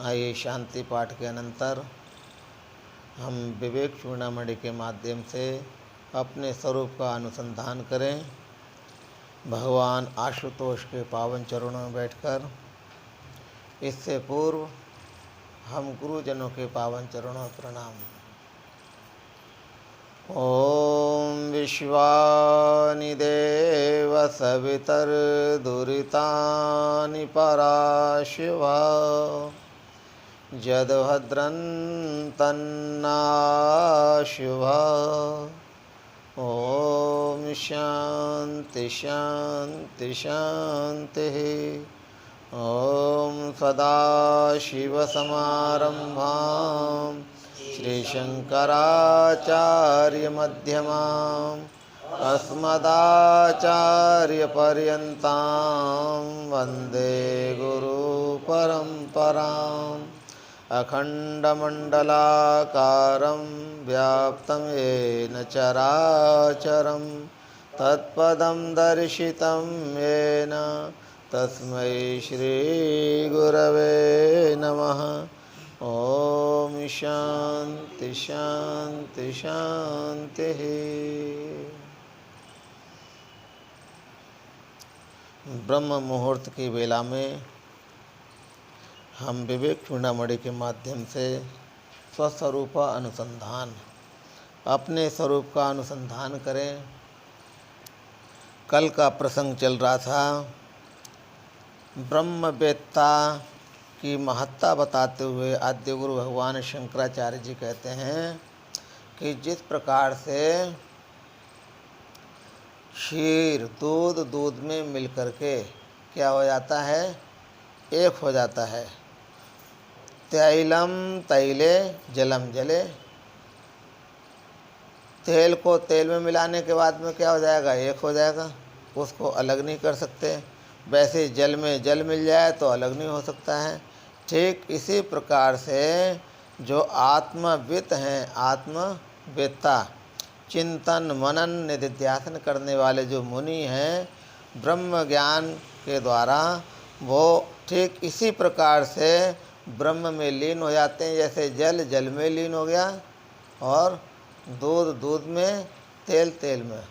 आइए शांति पाठ के अनंतर हम विवेक चूड़ामणि के माध्यम से अपने स्वरूप का अनुसंधान करें। भगवान आशुतोष के पावन चरणों में बैठकर। इससे पूर्व हम गुरुजनों के पावन चरणों में प्रणाम। ओम विश्वानि देव सवितर्दुरितानि पराशिवा जदभद्रं तन्नाशिवा। ओम शांति शांति शांति। ओम सदाशिवसमारम्भां श्रीशंकराचार्यमध्यमाम् अस्मदाचार्यपर्यन्तां वन्दे गुरुपरम्पराम्। अखण्डमण्डलाकारं व्याप्तं येन चराचरं तत्पदं दर्शितं येन तस्मै श्रीगुरवे नमः। ओम शांति शांति शांति। ब्रह्म मुहूर्त की वेला में हम विवेक चूड़ामणि के माध्यम से स्वस्वरूप अनुसंधान, अपने स्वरूप का अनुसंधान करें। कल का प्रसंग चल रहा था, ब्रह्मवेत्ता की महत्ता बताते हुए आद्य गुरु भगवान शंकराचार्य जी कहते हैं कि जिस प्रकार से क्षीर दूध में मिलकर के क्या हो जाता है, एक हो जाता है। तैलम तैले जलम जले, तेल को तेल में मिलाने के बाद में क्या हो जाएगा, एक हो जाएगा, उसको अलग नहीं कर सकते। वैसे जल में जल मिल जाए तो अलग नहीं हो सकता है। ठीक इसी प्रकार से जो आत्मविद हैं, आत्मवेत्ता, चिंतन मनन निधिध्यासन करने वाले जो मुनि हैं, ब्रह्म ज्ञान के द्वारा वो ठीक इसी प्रकार से ब्रह्म में लीन हो जाते हैं। जैसे जल जल में लीन हो गया और दूध दूध में, तेल तेल में,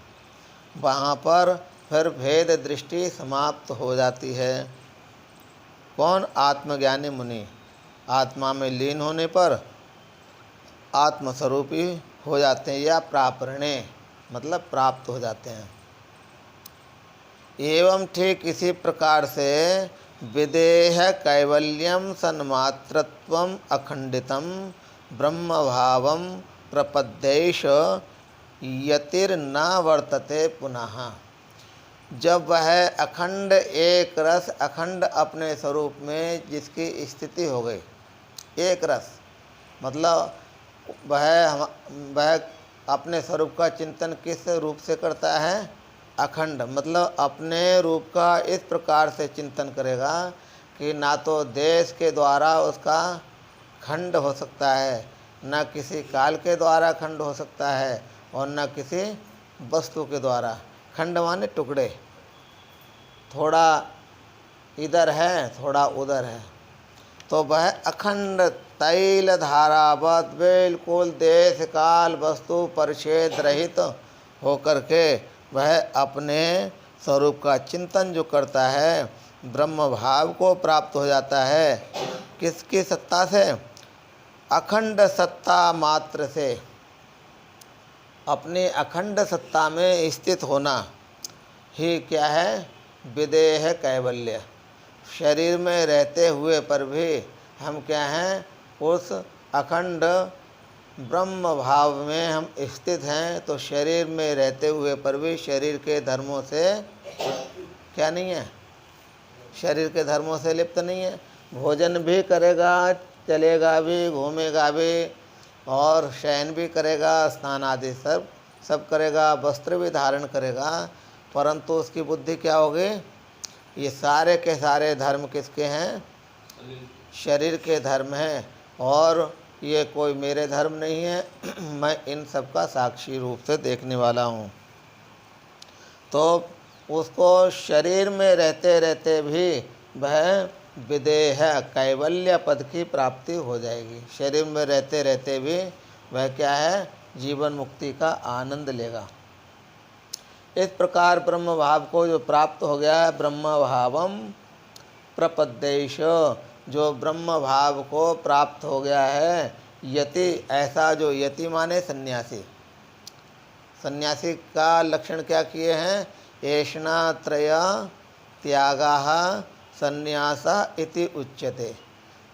वहाँ पर फिर भेद दृष्टि समाप्त हो जाती है। कौन? आत्मज्ञानी मुनि आत्मा में लीन होने पर आत्मस्वरूपी हो जाते हैं, या प्रापरणे मतलब प्राप्त हो जाते हैं। एवं ठीक इसी प्रकार से विदेह कैवल्यम सन्मात्रत्वम अखंडितम ब्रह्म भावम प्रपद्येश यतिर्न वर्तते पुनः। जब वह अखंड एक रस, अखंड अपने स्वरूप में जिसकी स्थिति हो गई, एक रस मतलब वह अपने स्वरूप का चिंतन किस रूप से करता है? अखंड मतलब अपने रूप का इस प्रकार से चिंतन करेगा कि ना तो देश के द्वारा उसका खंड हो सकता है, न किसी काल के द्वारा खंड हो सकता है, और न किसी वस्तु के द्वारा। खंड माने टुकड़े, थोड़ा इधर है थोड़ा उधर है। तो वह अखंड तैल धारावत बिल्कुल देश काल वस्तु परिच्छेद रहित होकर के वह अपने स्वरूप का चिंतन जो करता है, ब्रह्म भाव को प्राप्त हो जाता है। किसकी सत्ता से? अखंड सत्ता मात्र से। अपनी अखंड सत्ता में स्थित होना ही क्या है? विदेह कैवल्य। शरीर में रहते हुए पर भी हम क्या हैं? उस अखंड ब्रह्म भाव में हम स्थित हैं। तो शरीर में रहते हुए पर भी शरीर के धर्मों से क्या नहीं है? शरीर के धर्मों से लिप्त नहीं है। भोजन भी करेगा, चलेगा भी, घूमेगा भी, और शयन भी करेगा, स्नान आदि सब करेगा, वस्त्र भी धारण करेगा, परंतु उसकी बुद्धि क्या होगी? ये सारे के सारे धर्म किसके हैं? शरीर के धर्म हैं, और ये कोई मेरे धर्म नहीं है, मैं इन सब का साक्षी रूप से देखने वाला हूँ। तो उसको शरीर में रहते रहते भी वह विदेह कैवल्य पद की प्राप्ति हो जाएगी। शरीर में रहते रहते भी वह क्या है, जीवन मुक्ति का आनंद लेगा। इस प्रकार ब्रह्म भाव को जो प्राप्त हो गया है, ब्रह्म भावम प्रपद्येश, जो ब्रह्म भाव को प्राप्त हो गया है, यति, ऐसा जो यति माने सन्यासी, सन्यासी का लक्षण क्या किए हैं, ऐष्णात्रय त्यागाः संन्यास इति उच्यते।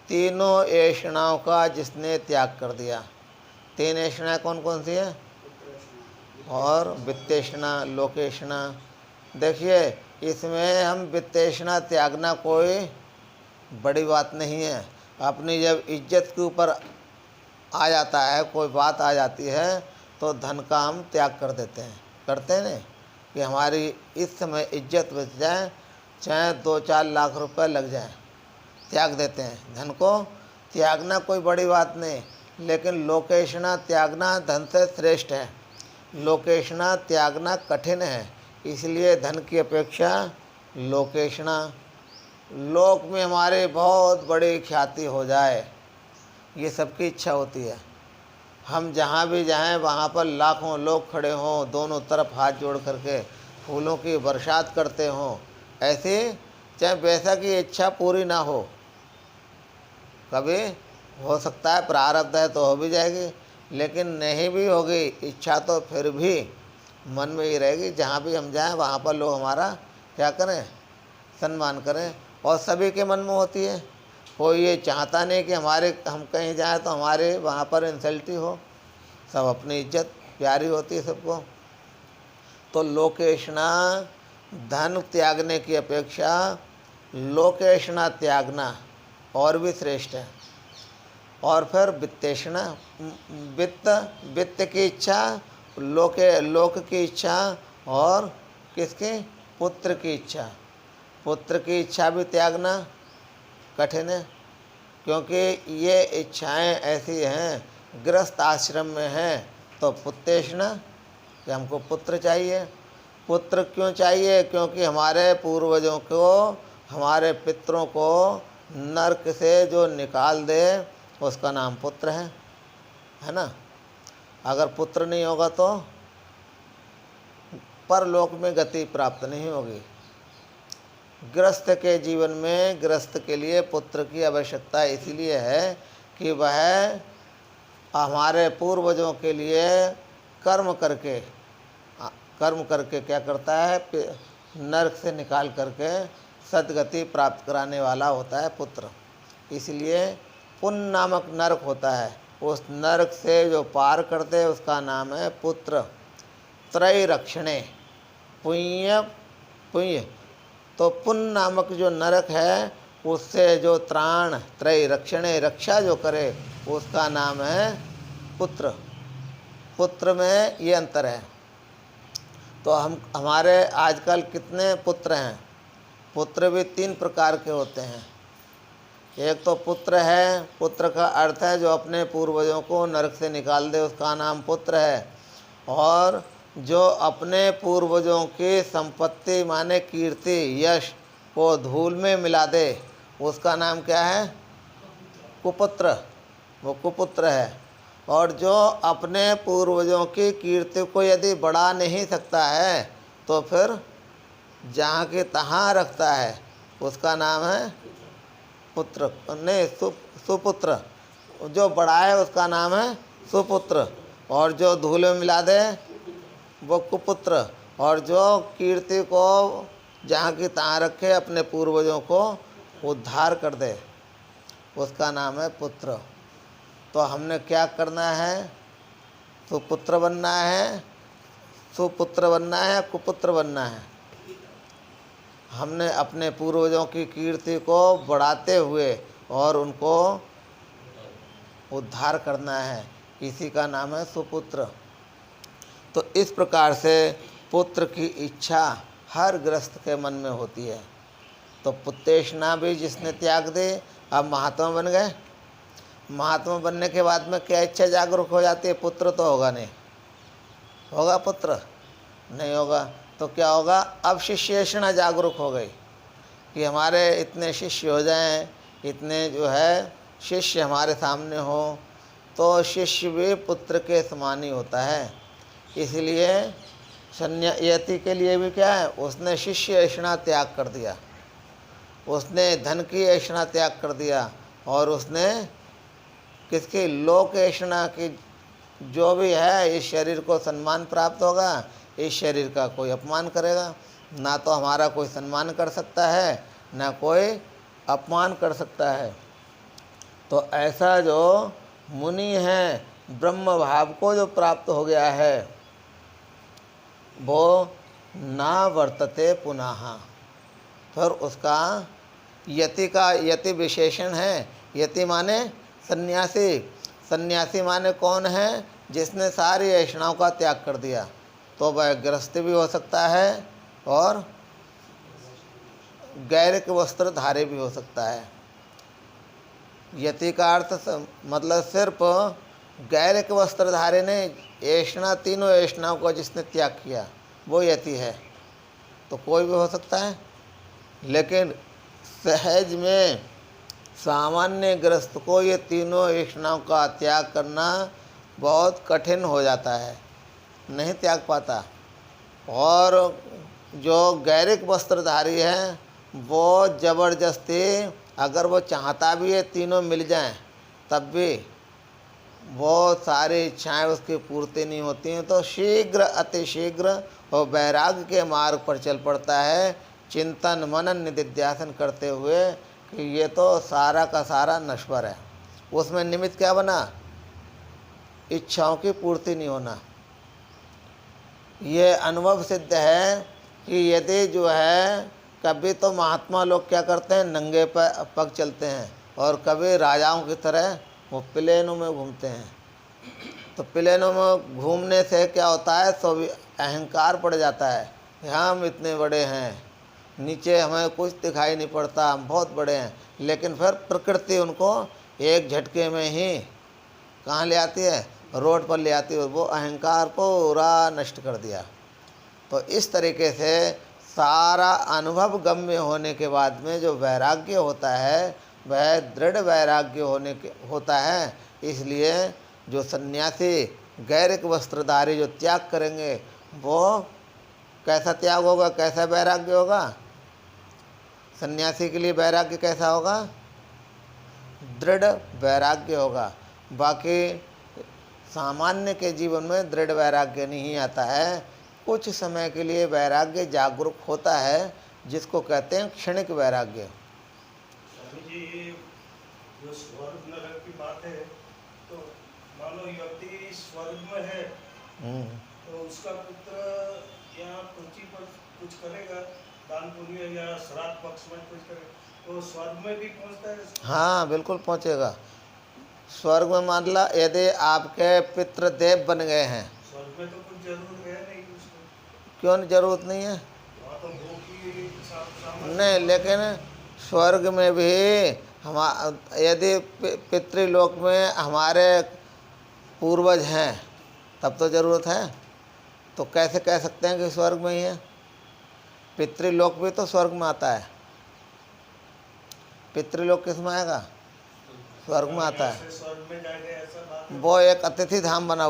तीनों ऐष्णाओं का जिसने त्याग कर दिया। तीन ऐष्णाएं कौन कौन सी है, और वित्तेष्णा, लोकेष्णा। देखिए इसमें हम वित्तेष्णा त्यागना कोई बड़ी बात नहीं है। अपनी जब इज्जत के ऊपर आ जाता है, कोई बात आ जाती है, तो धन का हम त्याग कर देते हैं, करते हैं ना, कि हमारी इस समय इज्जत बच जाए, चाहे 2-4 लाख रुपए लग जाए, त्याग देते हैं। धन को त्यागना कोई बड़ी बात नहीं, लेकिन लोकेशना त्यागना धन से श्रेष्ठ है। लोकेशना त्यागना कठिन है, इसलिए धन की अपेक्षा लोकेशना, लोक में हमारे बहुत बड़ी ख्याति हो जाए, ये सबकी इच्छा होती है। हम जहाँ भी जाएं वहाँ पर लाखों लोग खड़े हों, दोनों तरफ हाथ जोड़ करके फूलों की बरसात करते हों, ऐसे चाहे वैसा की इच्छा पूरी ना हो, कभी हो सकता है प्रारब्ध है तो हो भी जाएगी, लेकिन नहीं भी होगी इच्छा तो फिर भी मन में ही रहेगी। जहाँ भी हम जाएं वहाँ पर लोग हमारा क्या करें, सम्मान करें, और सभी के मन में होती है। कोई ये चाहता नहीं कि हम कहीं जाएं तो हमारे वहाँ पर इंसल्ट ही हो, सब अपनी इज्जत प्यारी होती है सबको। तो लोकेशना, धन त्यागने की अपेक्षा लोकेशना त्यागना और भी श्रेष्ठ है। और फिर वित्तेषणा, वित्त की इच्छा, लोक की इच्छा, और किसकी, पुत्र की इच्छा। पुत्र की इच्छा भी त्यागना कठिन है, क्योंकि ये इच्छाएं ऐसी हैं, गृहस्थ आश्रम में हैं तो पुत्तेषणा, कि हमको पुत्र चाहिए। पुत्र क्यों चाहिए, क्योंकि हमारे पूर्वजों को, हमारे पितरों को नरक से जो निकाल दे उसका नाम पुत्र है ना। अगर पुत्र नहीं होगा तो परलोक में गति प्राप्त नहीं होगी। गृहस्थ के जीवन में, गृहस्थ के लिए पुत्र की आवश्यकता इसीलिए है कि वह हमारे पूर्वजों के लिए कर्म करके क्या करता है, नरक से निकाल करके सद्गति प्राप्त कराने वाला होता है पुत्र। इसलिए पुण्य नामक नरक होता है, उस नरक से जो पार करते हैं उसका नाम है पुत्र। त्रय रक्षणे, पुण्य तो पुण्य नामक जो नरक है उससे जो त्राण, त्रय रक्षणे, रक्षा जो करे उसका नाम है पुत्र। पुत्र में ये अंतर है। तो हमारे आजकल कितने पुत्र हैं, पुत्र भी 3 प्रकार के होते हैं। एक तो पुत्र है, पुत्र का अर्थ है जो अपने पूर्वजों को नरक से निकाल दे, उसका नाम पुत्र है। और जो अपने पूर्वजों की संपत्ति माने कीर्ति, यश को धूल में मिला दे, उसका नाम क्या है, कुपुत्र, वो कुपुत्र है। और जो अपने पूर्वजों की कीर्ति को यदि बढ़ा नहीं सकता है तो फिर जहाँ के तहाँ रखता है, उसका नाम है पुत्र, नहीं सुपुत्र। जो बढ़ाए उसका नाम है सुपुत्र, और जो धूल में मिला दे वो कुपुत्र, और जो कीर्ति को जहाँ की तहाँ रखे, अपने पूर्वजों को उद्धार कर दे, उसका नाम है पुत्र। तो हमने क्या करना है, सुपुत्र बनना है, सुपुत्र बनना है, कुपुत्र बनना है। हमने अपने पूर्वजों की कीर्ति को बढ़ाते हुए और उनको उद्धार करना है, इसी का नाम है सुपुत्र। तो इस प्रकार से पुत्र की इच्छा हर गृहस्थ के मन में होती है। तो पुत्तेषणा भी जिसने त्याग दे, अब महात्मा बन गए। महात्मा बनने के बाद में क्या इच्छा जागरूक हो जाती है, पुत्र तो होगा नहीं, होगा पुत्र नहीं होगा तो क्या होगा, अब शिष्येषणा जागरूक हो गई। कि हमारे इतने शिष्य हो जाएं, इतने जो है शिष्य हमारे सामने हो, तो शिष्य भी पुत्र के समान ही होता है। इसलिए सन्यासी के लिए भी क्या है, उसने शिष्य ऐषणा त्याग कर दिया, उसने धन की ऐषणा त्याग कर दिया, और उसने किसकी, लोक ऐषणा की। जो भी है इस शरीर को सम्मान प्राप्त होगा, इस शरीर का कोई अपमान करेगा, ना तो हमारा कोई सम्मान कर सकता है ना कोई अपमान कर सकता है। तो ऐसा जो मुनि है, ब्रह्म भाव को जो प्राप्त हो गया है, वो ना वर्तते पुनः। फिर उसका यति का, यति विशेषण है। यति माने सन्यासी। सन्यासी माने कौन है, जिसने सारी ऐषणाओं का त्याग कर दिया। तो वह गृहस्थ भी हो सकता है और गैरिक वस्त्रधारी भी हो सकता है। यति का अर्थ मतलब सिर्फ गैरिक वस्त्रधारी ने, ऐषणा, तीनों ऐषणाओं को जिसने त्याग किया वो यति है। तो कोई भी हो सकता है, लेकिन सहज में सामान्य गृहस्थ को ये तीनों ऐषणाओं का त्याग करना बहुत कठिन हो जाता है, नहीं त्याग पाता। और जो गैरिक वस्त्रधारी है वो ज़बरदस्ती, अगर वो चाहता भी है तीनों मिल जाएं, तब भी वो सारी इच्छाएं उसकी पूर्ति नहीं होती हैं। तो शीघ्र, अतिशीघ्र वो वैराग्य के मार्ग पर चल पड़ता है, चिंतन मनन निधिध्यासन करते हुए कि ये तो सारा का सारा नश्वर है। उसमें निमित्त क्या बना, इच्छाओं की पूर्ति नहीं होना। ये अनुभव सिद्ध है कि यदि जो है, कभी तो महात्मा लोग क्या करते हैं, नंगे पग चलते हैं, और कभी राजाओं की तरह वो प्लेनों में घूमते हैं। तो प्लेनों में घूमने से क्या होता है, तो अहंकार पड़ जाता है कि हम इतने बड़े हैं, नीचे हमें कुछ दिखाई नहीं पड़ता, हम बहुत बड़े हैं। लेकिन फिर प्रकृति उनको एक झटके में ही कहाँ ले आती है, रोड पर ले आती है, वो अहंकार पूरा नष्ट कर दिया। तो इस तरीके से सारा अनुभव गम्य होने के बाद में जो वैराग्य होता है वह दृढ़ वैराग्य होता है। इसलिए जो सन्यासी गैरिक वस्त्रधारी जो त्याग करेंगे, वो कैसा त्याग होगा, कैसा वैराग्य होगा। सन्यासी के लिए वैराग्य कैसा होगा, दृढ़ वैराग्य होगा। बाकी सामान्य के जीवन में दृढ़ वैराग्य नहीं आता है, कुछ समय के लिए वैराग्य जागरूक होता है, जिसको कहते हैं क्षणिक वैराग्य। स्वामी जी, जो स्वर्ग नरक की बात है, तो मानो व्यक्ति स्वर्ग में है, तो उसका पुत्र यहाँ पृथ्वी पर कुछ करेगा, दान पुण्य या श्राद्ध पक्ष में कुछ करेगा, तो स्वर्ग में भी पहुँचता है। हाँ बिल्कुल पहुँचेगा। स्वर्ग में मान ला यदि आपके पितृदेव बन गए हैं, स्वर्ग में तो कुछ जरूर है नहीं उसको। क्यों जरूरत नहीं है, वहाँ तो भूख की सामर्थ्य नहीं, लेकिन स्वर्ग में भी यदि पितृलोक में हमारे पूर्वज हैं तब तो ज़रूरत है। तो कैसे कह सकते हैं कि स्वर्ग में ही है, पितृलोक भी तो स्वर्ग में आता है। पितृलोक किस में आएगा, स्वर्ग में आता है। स्वर्ग में जाएगा ऐसा बात है। वो एक अतिथि धाम बना